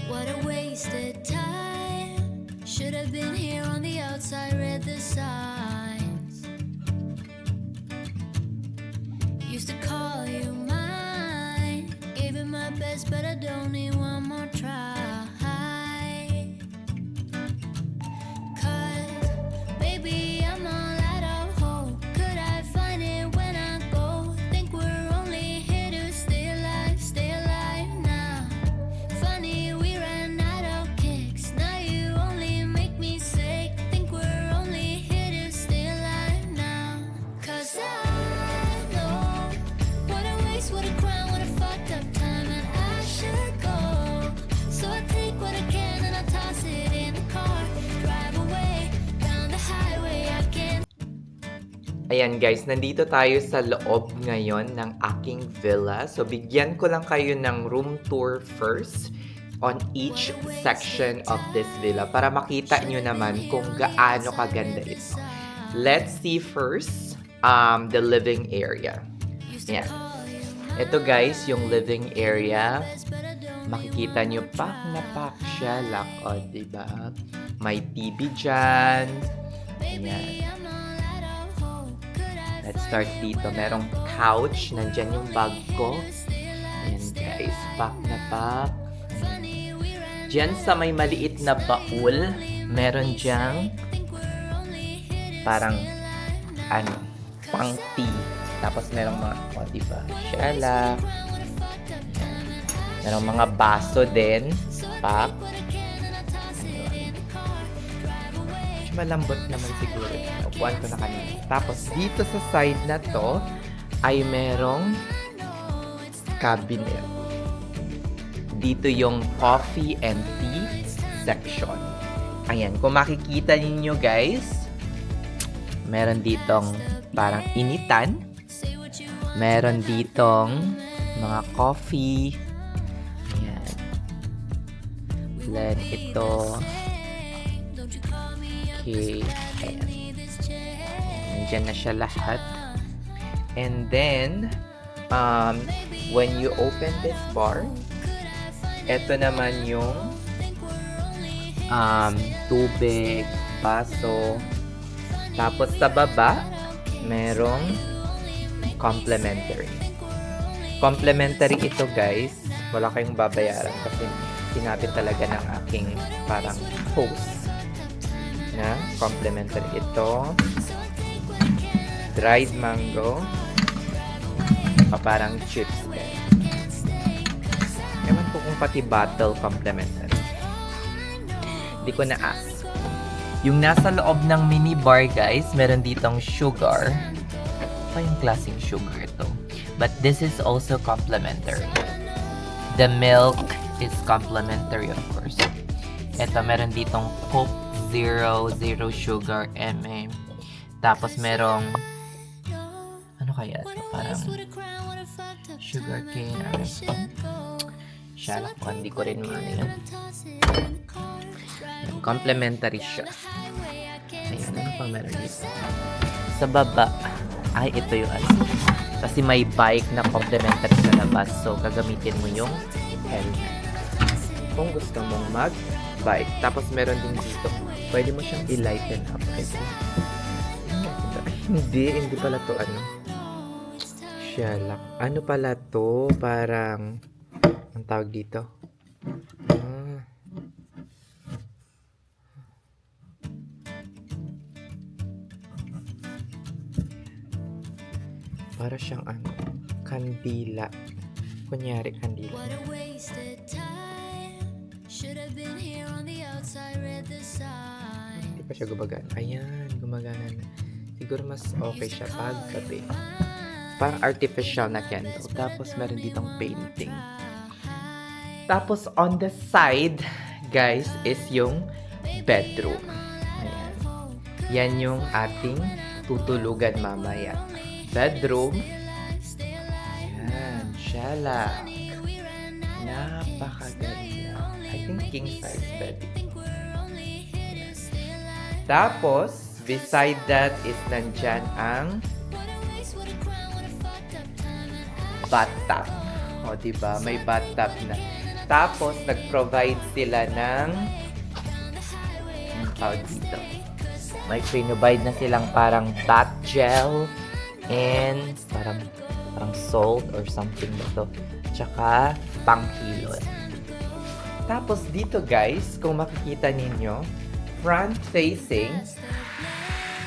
What a wasted time. Should have been here on the outside, read the signs. Used to call you mine. Gave it my best, but I don't need one more try. Ayan guys, nandito tayo sa loob ngayon ng aking villa. So bigyan ko lang kayo ng room tour first on each section of this villa para makita nyo naman kung gaano kaganda ito. Let's see first the living area. Ayan. Ito guys, yung living area. Makikita nyo pak na pak siya lang. O, diba? May TV dyan. Ayan. Let's start dito. Merong couch. Nandyan yung bag ko. Ayan guys. Pak na pak. Diyan sa may maliit na baul, meron dyang parang pang tea. Tapos merong mga, diba? Shala. Merong mga baso din. Pak. Malambot naman siguro. Upuan ko na kanina. Tapos, dito sa side na to, ay merong cabinet. Dito yung coffee and tea section. Ayan, kung makikita ninyo guys, meron ditong parang initan. Meron ditong mga coffee. Ayan. Then, ito. Okay. Ayan. Nandyan na siya lahat. And then, when you open this bar, ito naman yung tubig, baso. Tapos sa baba, merong complimentary. Complimentary ito guys. Wala kayong babayaran kasi sinabi talaga ng aking parang host na complimentary ito. Dried mango. Parang chips din. Ewan ko kung pati bottle complimentary. Hindi ko na-ask. Yung nasa loob ng mini bar guys, meron ditong sugar. Pa yung klaseng sugar ito. But this is also complimentary. The milk is complimentary of course. Ito meron ditong Coke Zero sugar MM. Tapos merong ano kaya ito? Parang sugar cane. Shalak ko, hindi ko rin maano yan. Complimentary siya. Ayan, ano pang meron dito? Sa baba, ay ito yung ano. Kasi may bike na complimentary sa labas. So, gagamitin mo yung helmet. Kung gusto mong mag-bike. Tapos meron din dito. Pwede mo siyang i-lighten up. Hindi pala to ano. Shalak. Ano pala to? Parang, ang tawag dito? Para siyang ano, kandila. Kunyari, kandila. Hindi pa siya gumagana. Ayan, gumagana na. Siguro mas okay siya pag gabi. Parang artificial na candle. Tapos meron ditong painting. Tapos on the side, guys, is yung bedroom. Ayan. Yan yung ating tutulugan mamaya. Bedroom. Ayan, shalak. Napakaganda. I think king size bed. Tapos, beside that is nandyan ang bathtub. O, diba? May bathtub na. Tapos, nag-provide sila ng tawag dito. May provide na silang parang bath gel and parang salt or something ba to. Tsaka panghilot. Tapos dito guys, kung makikita ninyo, front facing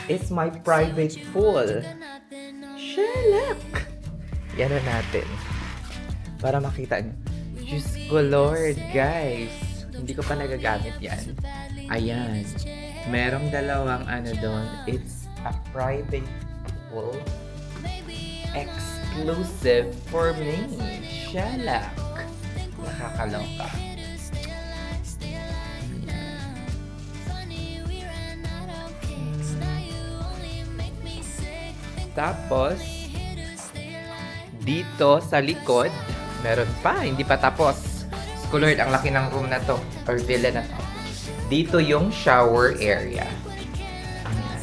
is my private pool. Shalak! Yan na natin. Para makita nyo. Diyos ko Lord, guys. Hindi ko pa nagagamit yan. Ayan. Merong dalawang ano doon. It's a private pool. Exclusive for me. Shalak. Nakakaloka. Tapos, dito sa likod, meron pa, hindi pa tapos. Lord, ang laki ng room na to, or villa na to. Dito yung shower area. Ayan.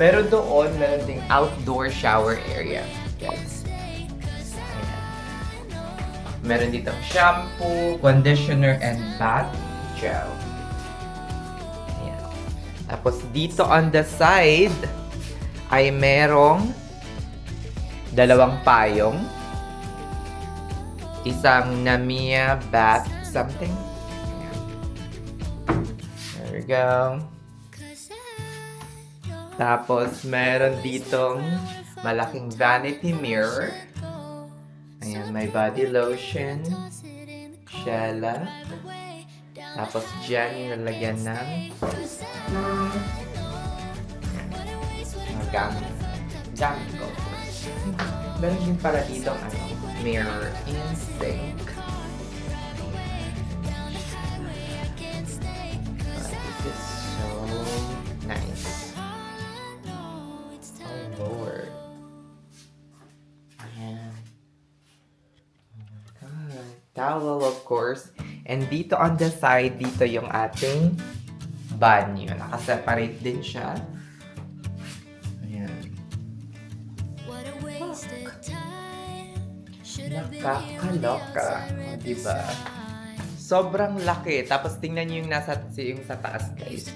Pero doon, meron ding outdoor shower area. Guys. Ayan. Meron dito shampoo, conditioner, and bath gel. Ayan. Tapos dito on the side, ay merong dalawang payong, isang Namia bath something. There we go. Tapos meron ditong malaking vanity mirror. Ayan, may body lotion, Shella. Tapos dyan yung lalagyan ng gamit ko. Meron din pala dito mirror in sink. This is so nice. Oh Lord. Ayan. Oh my God. Towel of course. And dito on the side, dito yung ating banyo. Nakaseparate din siya. Nakakaloka. O, diba? Sobrang laki. Tapos tingnan nyo yung yung sa taas, guys.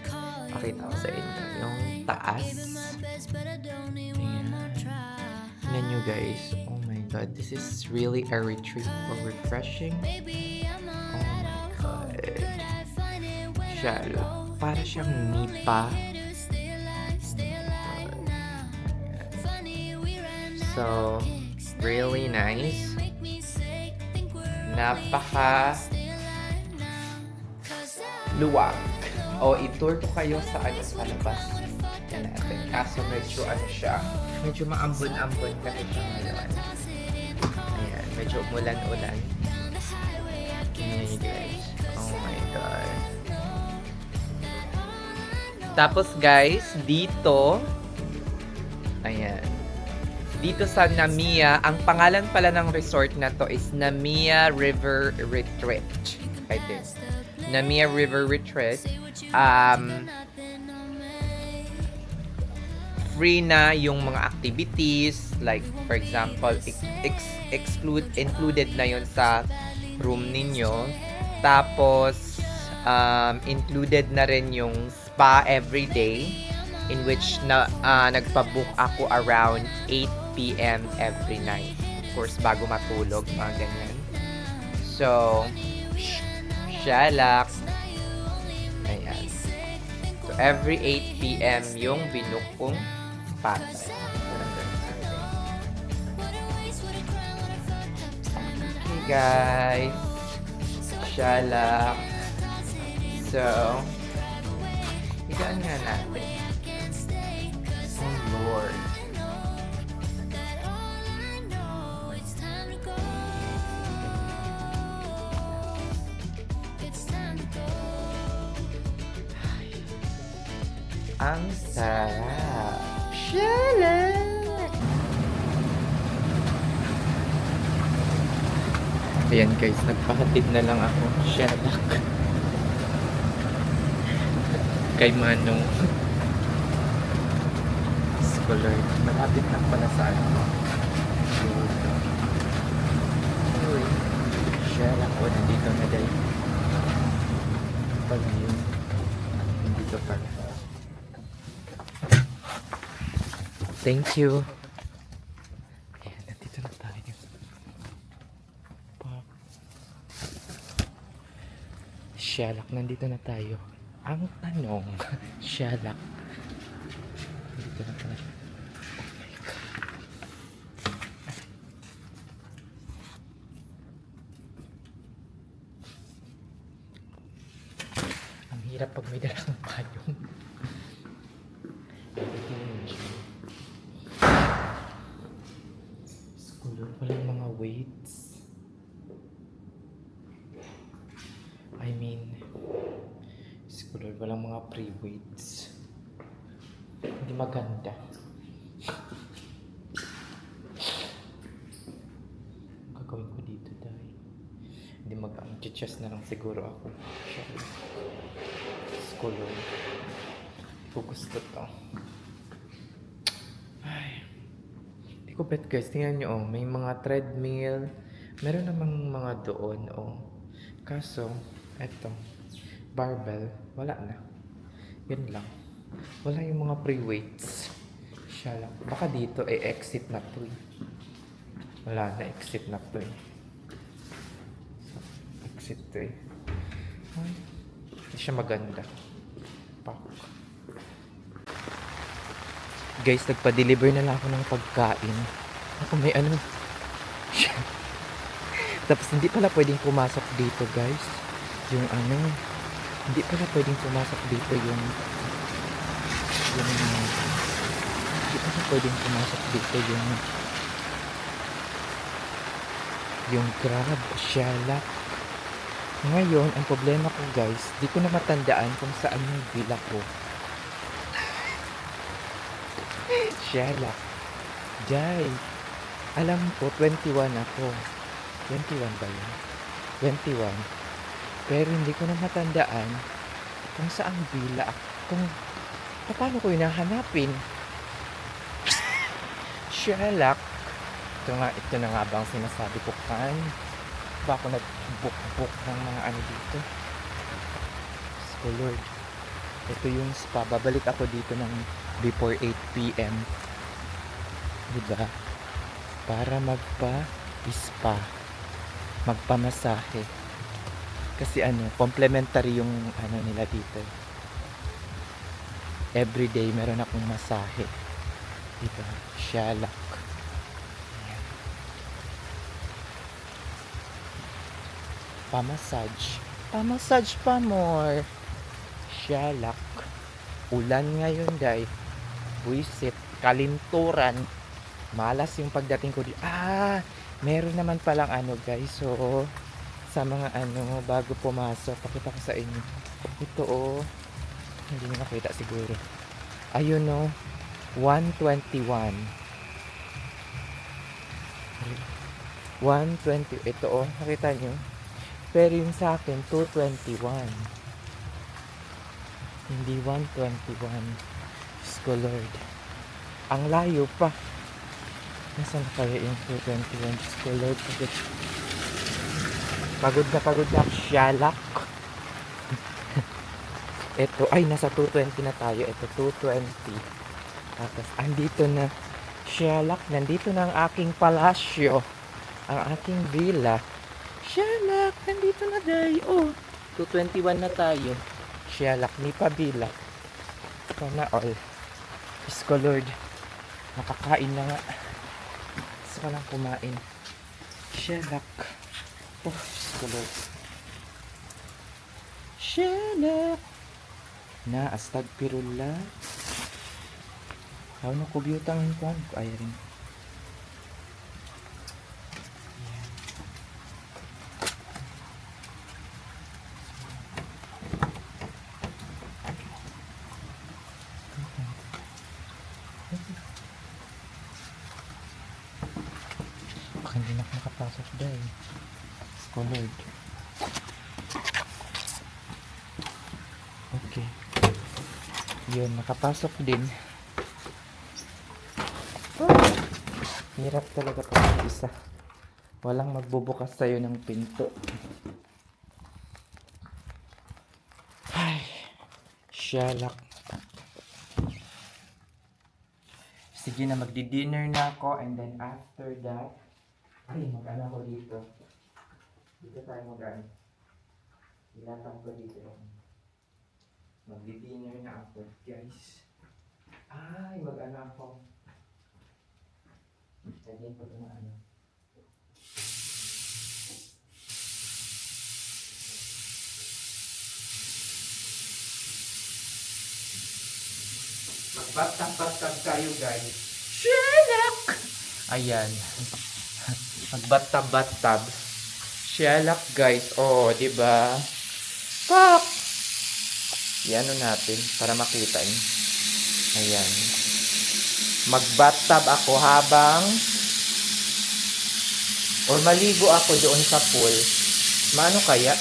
Pakita ko sa inyo. Yung taas. Ayan. Tingnan nyo, guys. Oh my God. This is really a retreat for refreshing. Oh my God. Shallow. Para siyang nipa. So, really nice. Napaka luwag. O, i-tour ko kayo sa labas. Yan natin. Kaso medyo siya. Medyo maambon-ambon kasi siya ngayon. Ayan, medyo umulan-ulan. Tingnan niyo guys. Oh my God. Tapos guys, dito, ayan. Dito sa Namia, ang pangalan pala ng resort na to is Namia River Retreat. I think. Namia River Retreat. Free na yung mga activities. Like, for example, included na yun sa room ninyo. Tapos, included na rin yung spa every day. In which nagpa-book ako around 8 p.m. every night. Of course, bago matulog, mga ganyan. So, shalak. Ayan. So, every 8 p.m. yung binook kong patay. Okay, guys. Shalak. So, higaan nga natin. Oh, Lord. Ang sarap. Shalak! Ayan guys, nagpahatid na lang ako. Shalak. Kay Manong. Scholar. Malapit na pala sa ano. Uy. Kaya lang po, nandito na dahil. Pag yun, nandito pa. Thank you. Ayan, nandito na tayo. Pop. Shalak, nandito na tayo. Ang tanong, Shalak. Nandito na tayo. Ang hirap pag may dalang payong. School, walang mga weights. I mean, school, walang mga pre-weights. Hindi maganda. Ang gagawin ko dito dahil hindi mag-chest na lang siguro ako. School, hindi ko gusto to. Ay, hindi ko bet guys. Tingnan nyo, oh, may mga treadmill. Meron namang mga doon, oh. Kaso, eto, barbell, wala na. Yun lang. Wala yung mga pre-weights. Siya lang. Baka dito, exit na to eh. Wala na, exit na to eh. Exit to eh. Ay, hindi siya maganda. Pak. Guys, nagpa-deliver na lang ako ng pagkain. Ako may ano. Tapos hindi pala pwedeng pumasok dito guys. Yung ano. Hindi pala pwedeng pumasok dito yung hindi pala pwedeng pumasok dito yung Grab, Shalak. Ngayon, ang problema ko guys, di ko na matandaan kung saan yung villa ko. Shalak. Jai. Alam ko, 21 ako. 21 ba yun? 21. Pero hindi ko na matandaan kung saan villa ako. Kung paano ko hinahanapin. Shalak. Ito na nga bang sinasabi ko kan? Ba ako nag-book ng mga ano dito? So Lord, ito yung spa. Babalik ako dito ng before 8 p.m. Diba? Para magpa-spa. Magpamasahe. Kasi ano, complimentary yung ano nila dito. Everyday meron akong masahe. Diba? Shalak. Pamassage. Pamassage pa more. Shalak. Ulan ngayon, day. Buisit. Kalinturan. Malas yung pagdating ko dito. Meron naman palang ano, guys. So, sa mga ano, bago pumasok, pakita ko sa inyo. Ito, oh. Hindi nyo nakita siguro. Ayun, oh. 121. 120. Ito, oh. Nakita nyo? Pero yung sa akin, 221. Hindi 121. Diyos ko, Lord. Ang layo pa. Nasaan kaya yung 221? Diyos ko, Lord. Pagod na Shalak. Ito, ay, nasa 220 na tayo. Ito, 220. Tapos, andito na. Shalak, nandito na ang aking palasyo. Ang aking villa. Shalak, nandito na tayo. Oh, 221 na tayo. Shalak, ni pabila. Sana all. Diyos ko, Lord. Nakakain na nga. Gusto ko lang kumain. Shalak. Oh, Diyos ko, Lord. Shalak. Na, astag pirula. How na kubyutang yung kwan? Ay rin. Baka hindi na makapasok dahil colored. Okay. Yun, nakapasok din. Oh, hirap talaga pag isa. Walang magbubukas sa'yo ng pinto. Ay, shalak. Sige na, magdi-dinner na ako and then after that, ay, mag-ano ako dito. Dito tayo mag-ano. Ilatang ko dito. Magdi-dinner na ako, guys. Ay, mag-ano ako. Lagyan ko ito na ano. Magbatag-batag tayo, guys. Shalak! Ayan. Magbatab-batab. Shalak, guys. Oh, di ba? Pak! Yan natin para makita niyo. Ayan. Magbatab ako habang or maligo ako doon sa pool. Maano kaya?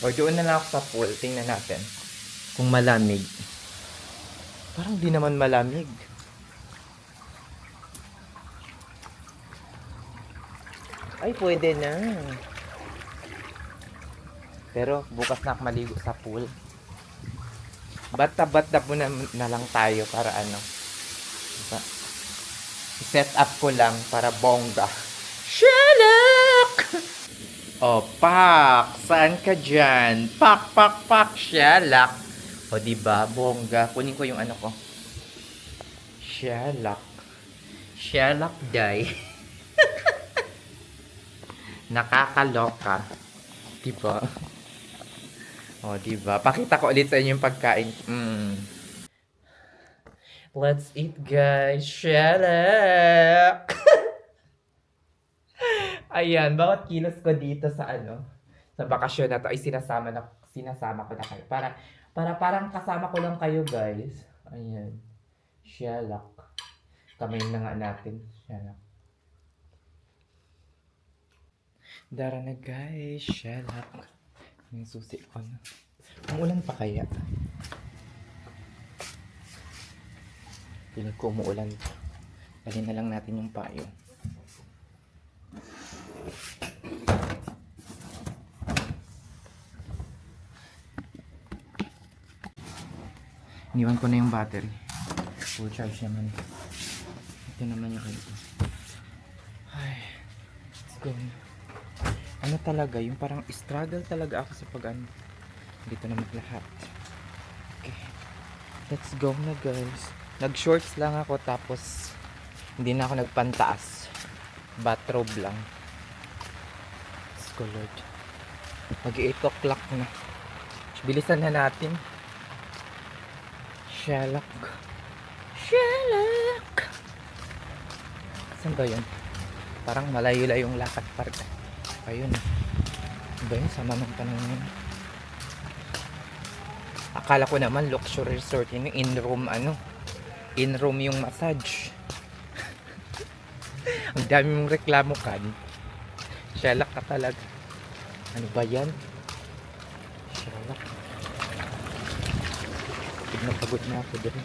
Or doon na lang ako sa pool. Tingnan natin. Kung malamig. Parang di naman malamig. Ay, pwede na. Pero bukas na ako maligo sa pool. Batab-batab mo na lang tayo para ano. Diba? I-set up ko lang para bongga. Shalak! Oh, pak! Saan ka dyan? Pak, pak, pak! Shalak! O, diba? Bongga. Kunin ko yung ano ko. Shalak. Shalak day. Nakakaloka. Diba? O, diba? Pakita ko ulit sa inyo yung pagkain. Let's eat, guys. Shalak! Ayan, bawat kilos ko dito sa ano, sa bakasyon na to ay sinasama ko na kayo. Parang kasama ko lang kayo, guys. Ayan. Shalak. Kamay na nga natin. Shalak. Dara na, guys. Shalak. May susi ko na. Umuulan pa kaya? Pinig ko umuulan pa. Dali na lang natin yung payo. Iniwan ko na yung battery. Full charge naman. Ito naman yung ito. Ay, let's go. Ano talaga, yung parang struggle talaga ako sa pag-ano. Dito naman lahat. Okay. Let's go na, guys. Nag-shorts lang ako tapos hindi na ako nagpantaas. Bathrobe lang. Let's go, Lord. Mag-8 o'clock na. Bilisan na natin. Shalak. Shalak! Saan ba yun? Parang malayo-layo yung lakad park. Ayun. Ba yun? Sama ng tanong yun. Akala ko naman luxury resort yun. In-room ano. In-room yung massage. Ang dami mong reklamo kan. Shalak ka talaga. Ano ba yan? Shalak. Napagod na ako dyan.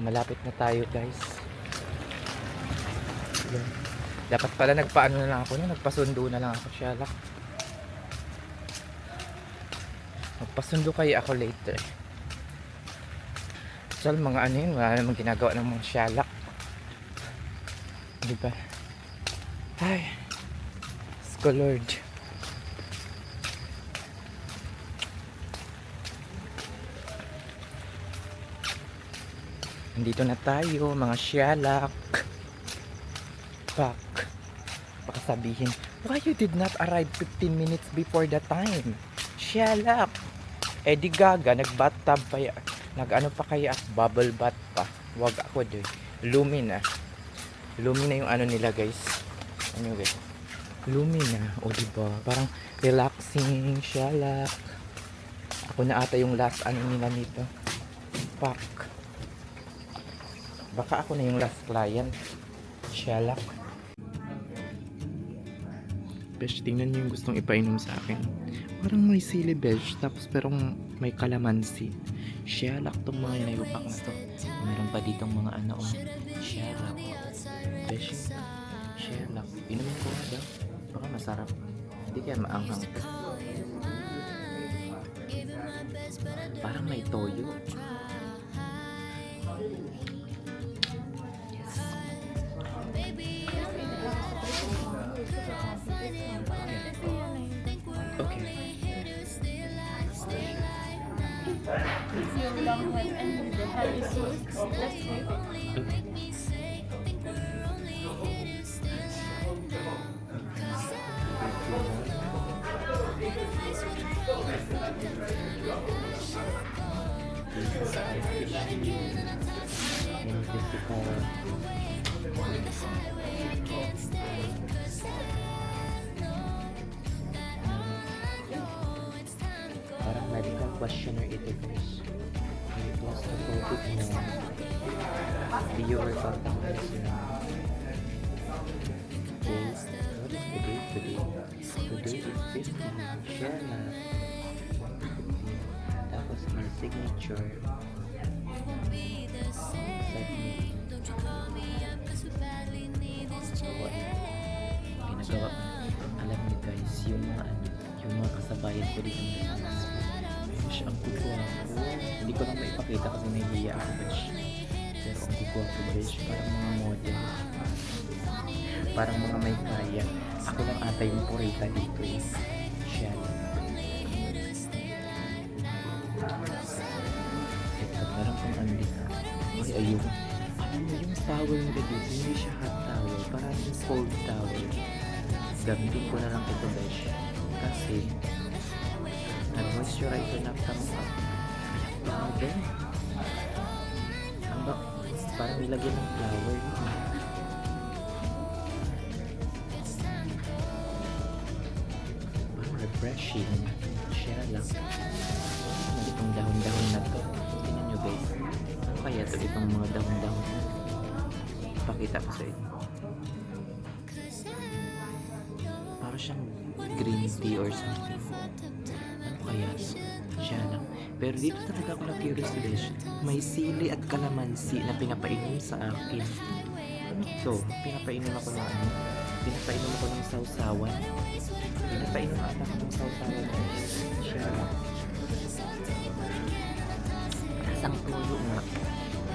Malapit na tayo, guys. Yan. Dapat pala nagpaano na lang ako. Nagpasundo na lang ako. Shalak. Magpasundo kayo ako later. So, mga ano yun. Wala namang ginagawa ng mga shalak. Diba? Ay. Sko Lord. Nandito na tayo, mga shalak. Pak. Baka sabihin, why you did not arrive 15 minutes before the time? Shalak. Eh di gaga, nag-bathtub pa ya. Nag-ano pa kaya, bubble bath pa. Wag ako doon. Lumina. Lumina yung ano nila, guys. Ano guys? Lumina. O diba? Parang relaxing, shalak. Ako na ata yung last ano nila nito. Pak. Baka ako na yung last client. Shalak. Besh, tingnan niyo yung gustong ipainom sa akin. Parang may sili besh, tapos pero may kalamansi. Shelak tong mga inayupak na to. Meron pa ditong mga ano, oh. Shelak. Beshi. Shelak. Inumin ko nga daw. Baka masarap. Hindi kaya maanghang to. Parang may toyo. Okay. If you don't have any the heavy food, let's leave it. Okay. Parang medical questionnaire ito guys. May claustrophobic na viewer contacts na. Okay, what is the date today? Today is 15. Share na. Tapos may signature. Ginagawa. Alam niyo guys, yung mga ano, yung mga kasabayan ko dito sa Besh, ang gugwapo. Hindi ko lang maipakita kasi nahihiya ako, Besh. Pero ang gugwapo, Besh, parang mga model. Parang mga may kaya. Ako lang ata yung purita dito eh. Siya lang. Ito, parang kung andika. Ay, ayun. Alam mo yung towel nila dito, hindi siya hot towel. Parang yung cold towel. Gamitin ko na lang ito, Besh. Kasi, nag-moisturizer na kamukha. Ang ben. Ang ba? Parang nilagyan ng flower. Parang refreshing. Share lang. Itong dahon-dahon na to. Tingnan nyo guys. Ano kaya to itong mga dahon-dahon? Pakita ko sa inyo. Parang siyang green tea or something. Ano kaya to? Siya lang. Pero dito talaga ako na-curious guys. May sili at kalamansi na pinapainom sa akin. Ano to? Pinapainom ako ng ano? Pinapainom ako ng sausawan. Pinapainom ata ako ng sausawan guys. Siya lang. Kasang tulo nga.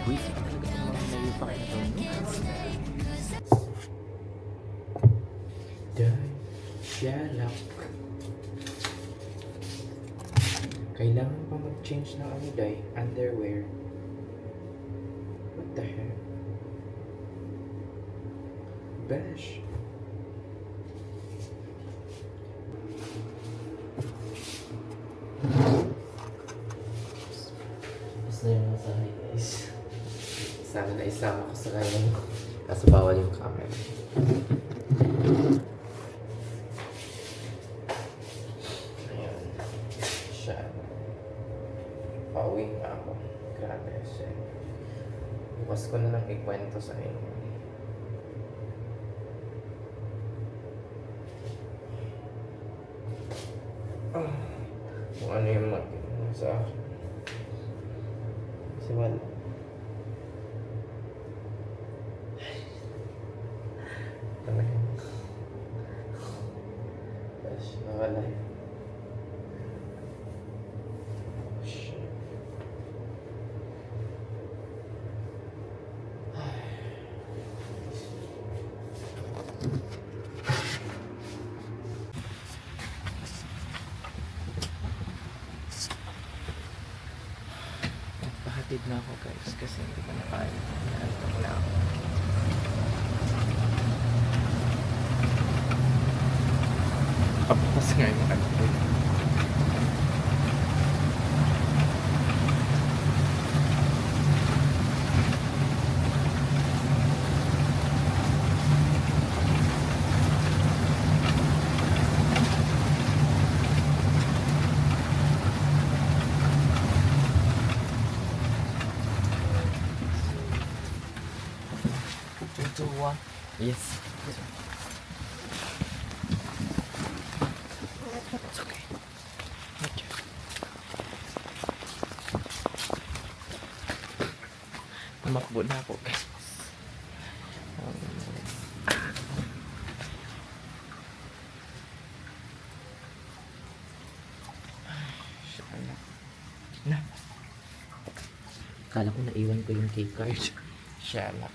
Buwisi pa talaga itong mga nayupak na to. Dahil. Siya lang. Kailangan pa mag-change ng ano dahil underwear. What the heck? Besh. Gusto na yung masahay guys. Sana na isama ko sa kanya. Kaso bawal yung camera. Ayan. Siya. Pauwi nga ako. Grabe siya. Bukas ko na lang ikwento sa inyo. Kung ano yung magiging sa akin. Kasi wala. Talagang. Gosh, nawala yun. Shit. Pahatid na ako guys kasi hindi ko na kaya. Naantok na ako. Kabukas nga yung ano ko. Yes. It's okay. Okay. Tumakbo na ako, guys. Na. Kala ko naiwan ko yung key card. Shala.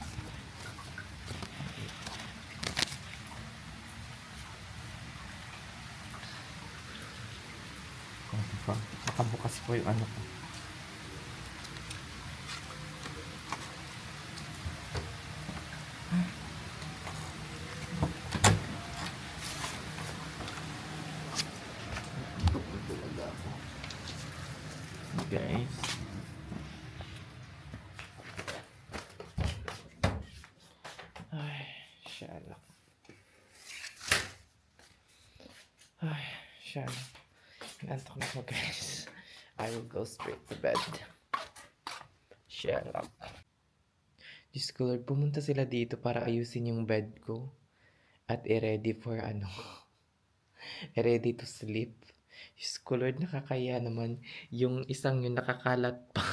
Nakabukas po yung ano ko. Guys. Ay, shala. Ay, shala. Nantok na ako, guys. I will go straight to bed. Shala. Diyos ko, Lord, pumunta sila dito para ayusin yung bed ko. At i-ready for ano. I-ready to sleep. Diyos ko, Lord, nakakaya naman. Yung isang yun nakakalat pa.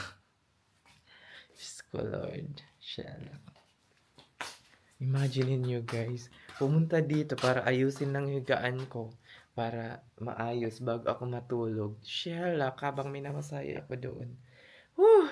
Diyos ko, Lord. Shala. Imagine nyo, guys. Pumunta dito para ayusin lang yung higaan ko. Para maayos bago ako matulog. Shala, kabang minamasaya ako doon. Whew!